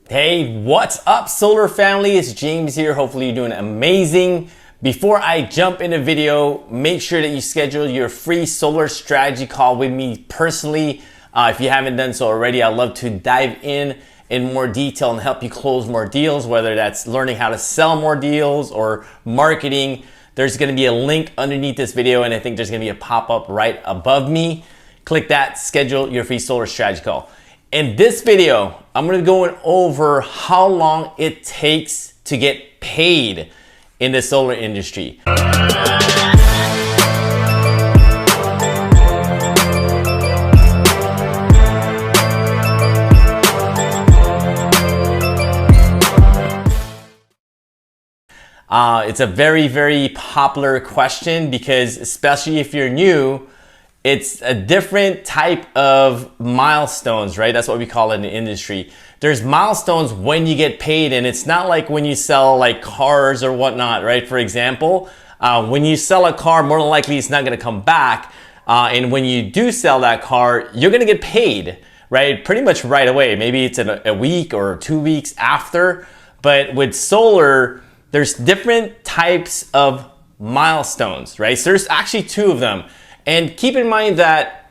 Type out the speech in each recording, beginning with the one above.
Hey, what's up, solar family? It's James here. Hopefully you're doing amazing. Before I jump in the video, make sure that you schedule your free solar strategy call with me personally. If you haven't done so already, I'd love to dive in more detail and help you close more deals, whether that's learning how to sell more deals or marketing. There's gonna be a link underneath this video, and I think there's gonna be a pop-up right above me. Click that, schedule your free solar strategy call. In this video, I'm gonna go over how long it takes to get paid in the solar industry. It's a very, very popular question because especially if you're new, it's a different type of milestones, right? That's what we call it in the industry. There's milestones when you get paid, and it's not like when you sell like cars or whatnot, right? For example, when you sell a car, more than likely it's not gonna come back. And when you do sell that car, you're gonna get paid, right? Pretty much right away. Maybe it's in a week or 2 weeks after. But with solar, there's different types of milestones, right? So there's actually two of them. And keep in mind that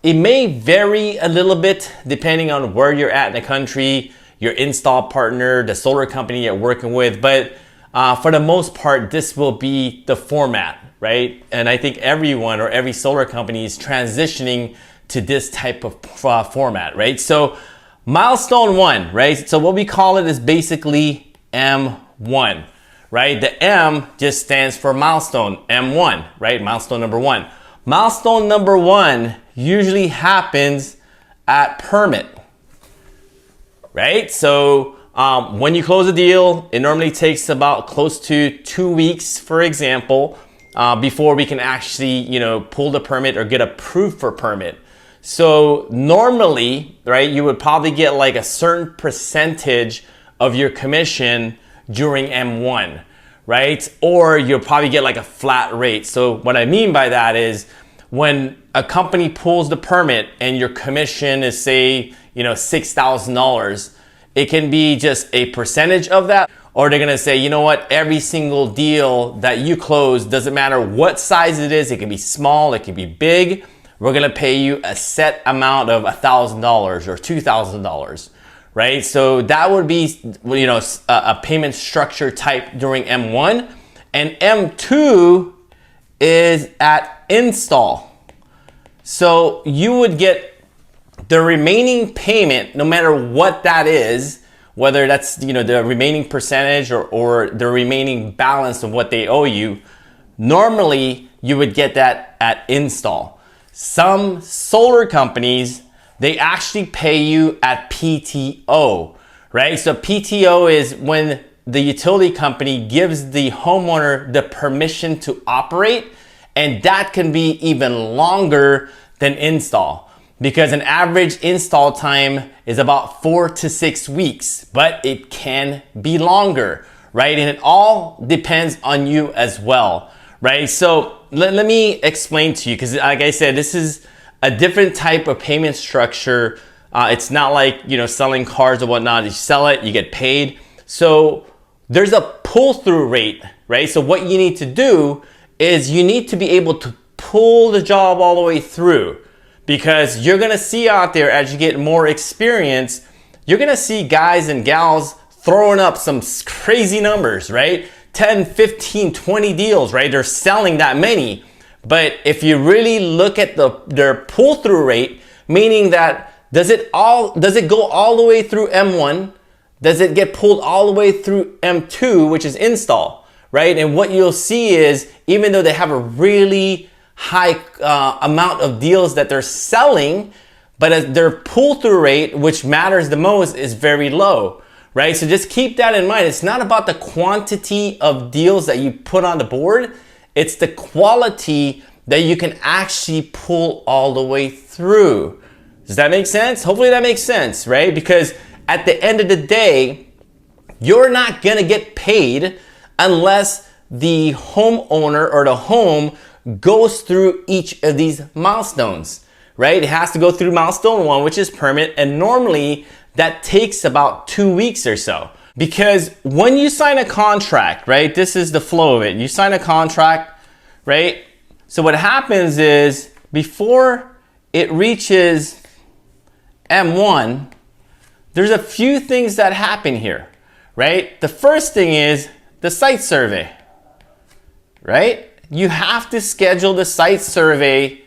it may vary a little bit depending on where you're at in the country, your install partner, the solar company you're working with. But for the most part, this will be the format, right? And I think everyone or every solar company is transitioning to this type of format, right? So milestone one, right? So what we call it is basically M1, right? The M just stands for milestone, M1, right? Milestone number one. Milestone number one usually happens at permit, right? So when you close a deal, it normally takes about close to 2 weeks, for example, before we can actually, pull the permit or get approved for permit. So normally, right, you would probably get like a certain percentage of your commission during M1. Right? Or you'll probably get like a flat rate. So what I mean by that is when a company pulls the permit and your commission is say, $6,000, it can be just a percentage of that, or they're gonna say, you know what, every single deal that you close, doesn't matter what size it is, it can be small, it can be big, we're gonna pay you a set amount of $1,000 or $2,000. Right? So that would be, a payment structure type during M1, and M2 is at install. So you would get the remaining payment, no matter what that is, whether that's, the remaining percentage or the remaining balance of what they owe you. Normally, you would get that at install. Some solar companies, they actually pay you at PTO, right? So PTO is when the utility company gives the homeowner the permission to operate, and that can be even longer than install because an average install time is about 4 to 6 weeks, but it can be longer, right? And it all depends on you as well, right? So let me explain to you, because like I said, this is a different type of payment structure. It's not like, selling cars or whatnot. You sell it, you get paid. So there's a pull-through rate, right? So what you need to do is you need to be able to pull the job all the way through, because you're gonna see out there as you get more experience, you're gonna see guys and gals throwing up some crazy numbers, right? 10, 15, 20 deals, right? They're selling that many. But if you really look at their pull-through rate, meaning that does it go all the way through M1? Does it get pulled all the way through M2, which is install, right? And what you'll see is, even though they have a really high amount of deals that they're selling, but their pull-through rate, which matters the most, is very low, right? So just keep that in mind. It's not about the quantity of deals that you put on the board. It's the quality that you can actually pull all the way through. Does that make sense? Hopefully that makes sense, right? Because at the end of the day, you're not gonna get paid unless the homeowner or the home goes through each of these milestones, right? It has to go through milestone one, which is permit, and normally that takes about 2 weeks or so. Because when you sign a contract, right, this is the flow of it. You sign a contract, right? So what happens is before it reaches M1, there's a few things that happen here, right? The first thing is the site survey, right? You have to schedule the site survey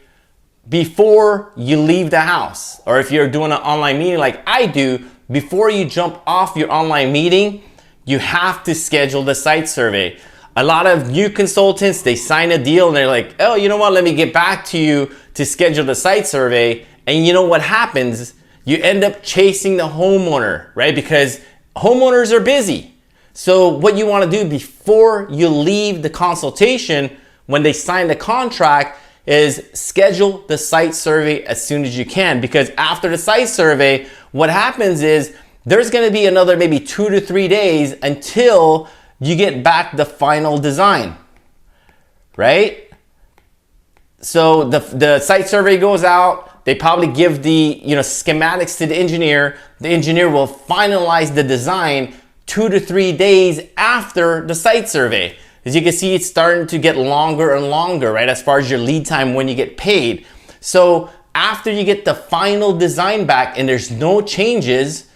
before you leave the house. Or if you're doing an online meeting like I do, before you jump off your online meeting, you have to schedule the site survey. A lot of new consultants, they sign a deal and they're like, oh, you know what? Let me get back to you to schedule the site survey. And you know what happens? You end up chasing the homeowner, right? Because homeowners are busy. So what you want to do before you leave the consultation, when they sign the contract, is schedule the site survey as soon as you can. Because after the site survey, what happens is there's going to be another maybe 2 to 3 days until you get back the final design, right? So the site survey goes out. They probably give the schematics to the engineer. The engineer will finalize the design 2 to 3 days after the site survey. As you can see, it's starting to get longer and longer, right? As far as your lead time when you get paid. So after you get the final design back and there's no changes,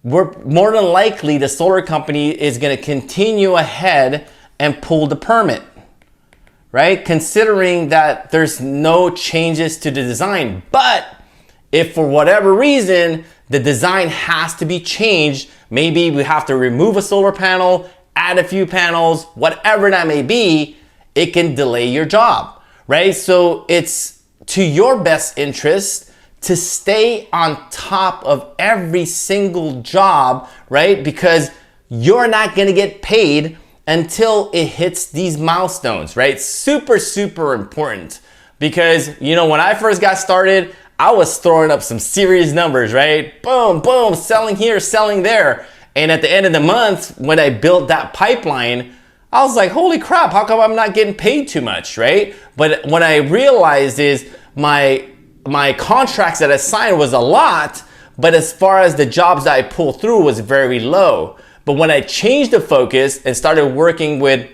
more than likely the solar company is going to continue ahead and pull the permit, right? Considering that there's no changes to the design. But if for whatever reason the design has to be changed, maybe we have to remove a solar panel, add a few panels, whatever that may be, it can delay your job, right? So it's to your best interest to stay on top of every single job, right? Because you're not gonna get paid until it hits these milestones, right? Super, super important. Because, when I first got started, I was throwing up some serious numbers, right? Boom, boom, selling here, selling there. And at the end of the month, when I built that pipeline, I was like, holy crap, how come I'm not getting paid too much, right? But what I realized is my contracts that I signed was a lot, but as far as the jobs that I pulled through was very low. But when I changed the focus and started working with,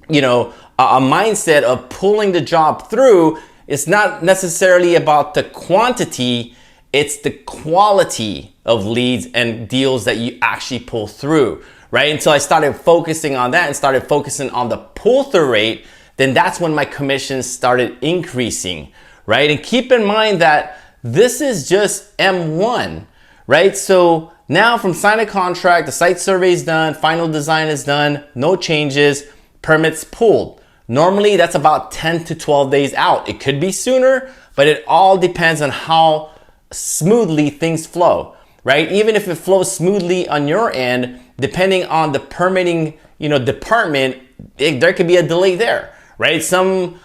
a mindset of pulling the job through, it's not necessarily about the quantity, it's the quality of leads and deals that you actually pull through, right? Until I started focusing on that and started focusing on the pull-through rate, then that's when my commissions started increasing, right? And keep in mind that this is just M1, right? So now from sign a contract, the site survey is done, final design is done, no changes, permits pulled. Normally that's about 10 to 12 days out. It could be sooner, but it all depends on how smoothly things flow, right? Even if it flows smoothly on your end, depending on the permitting, department, there could be a delay there, right? Some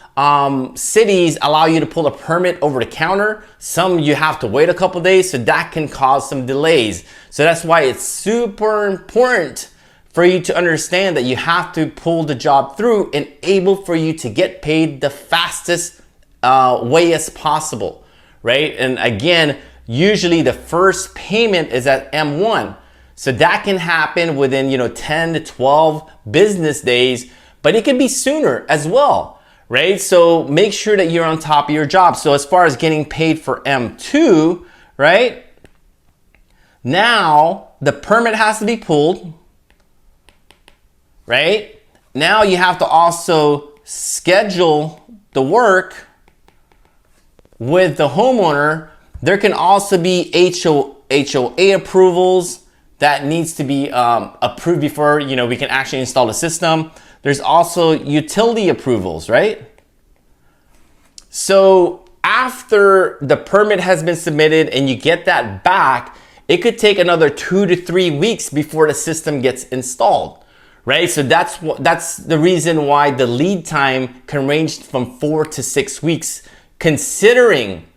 cities allow you to pull a permit over the counter. Some you have to wait a couple days, so that can cause some delays. So that's why it's super important for you to understand that you have to pull the job through and able for you to get paid the fastest way as possible, right? And again, usually the first payment is at M1. So that can happen within 10 to 12 business days, but it can be sooner as well, right? So make sure that you're on top of your job. So as far as getting paid for M2, right? Now the permit has to be pulled, right? Now you have to also schedule the work with the homeowner. There can also be HOA approvals that needs to be approved before we can actually install the system. There's also utility approvals, right? So after the permit has been submitted and you get that back, it could take another 2 to 3 weeks before the system gets installed, right? So that's the reason why the lead time can range from 4 to 6 weeks, considering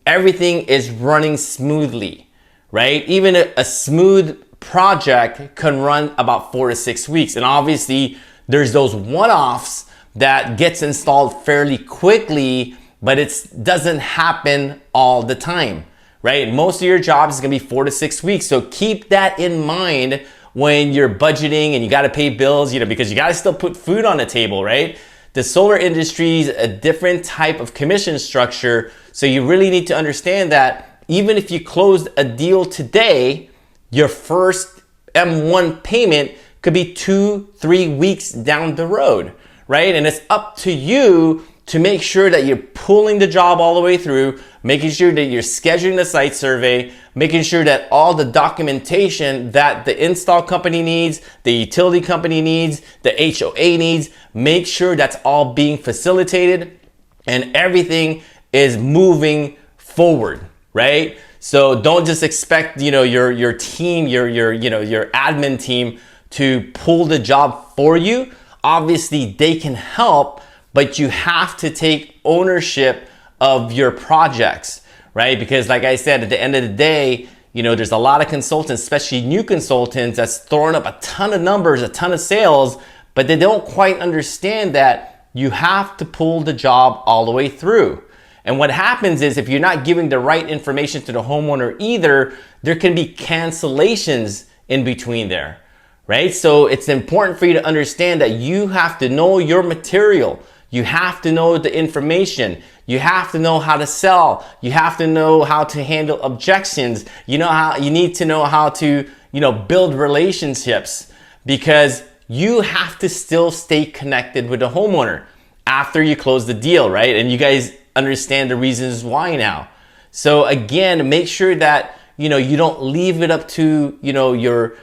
everything is running smoothly, right? Even a smooth project can run about 4 to 6 weeks. And obviously there's those one-offs that gets installed fairly quickly, but it doesn't happen all the time, right? Most of your jobs is gonna be 4 to 6 weeks. So keep that in mind when you're budgeting and you gotta pay bills, because you gotta still put food on the table, right? The solar industry is a different type of commission structure. So you really need to understand that even if you closed a deal today, your first M1 payment could be 2-3 weeks down the road, right? And it's up to you to make sure that you're pulling the job all the way through, making sure that you're scheduling the site survey, making sure that all the documentation that the install company needs, the utility company needs, the HOA needs, make sure that's all being facilitated and everything is moving forward, right? So don't just expect, your team, your admin team to pull the job for you. Obviously they can help, but you have to take ownership of your projects, right? Because like I said, at the end of the day, there's a lot of consultants, especially new consultants, that's throwing up a ton of numbers, a ton of sales, but they don't quite understand that you have to pull the job all the way through. And what happens is if you're not giving the right information to the homeowner either, there can be cancellations in between there, right? So it's important for you to understand that you have to know your material. You have to know the information. You have to know how to sell. You have to know how to handle objections. You need to know how to, build relationships, because you have to still stay connected with the homeowner after you close the deal, right? And you guys understand the reasons why now. So again, make sure that, you don't leave it up to, your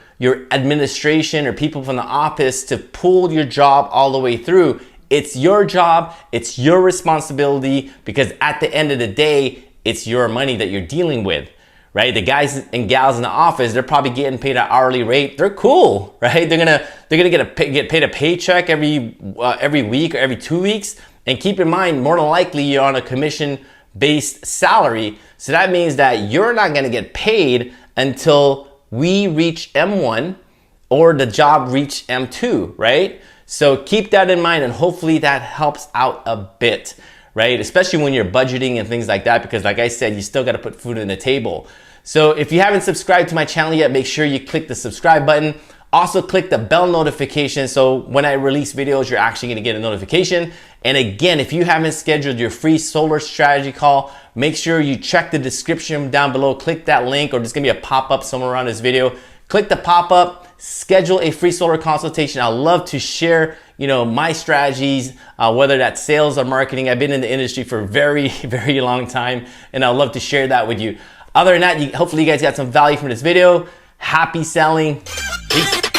administration or people from the office to pull your job all the way through. It's your job, it's your responsibility, because at the end of the day, it's your money that you're dealing with, right? The guys and gals in the office, they're probably getting paid an hourly rate. They're cool, right? They're gonna get paid a paycheck every week or every 2 weeks. And keep in mind, more than likely, you're on a commission-based salary. So that means that you're not gonna get paid until we reach M1 or the job reach M2, right? So keep that in mind, and hopefully that helps out a bit, right? Especially when you're budgeting and things like that, because like I said, you still gotta put food on the table. So if you haven't subscribed to my channel yet, make sure you click the subscribe button. Also click the bell notification, so when I release videos, you're actually gonna get a notification. And again, if you haven't scheduled your free solar strategy call, make sure you check the description down below, click that link, or there's gonna be a pop-up somewhere around this video. Click the pop-up, schedule a free solar consultation. I love to share, my strategies, whether that's sales or marketing. I've been in the industry for a very, very long time, and I'd love to share that with you. Other than that, hopefully you guys got some value from this video. Happy selling. Peace.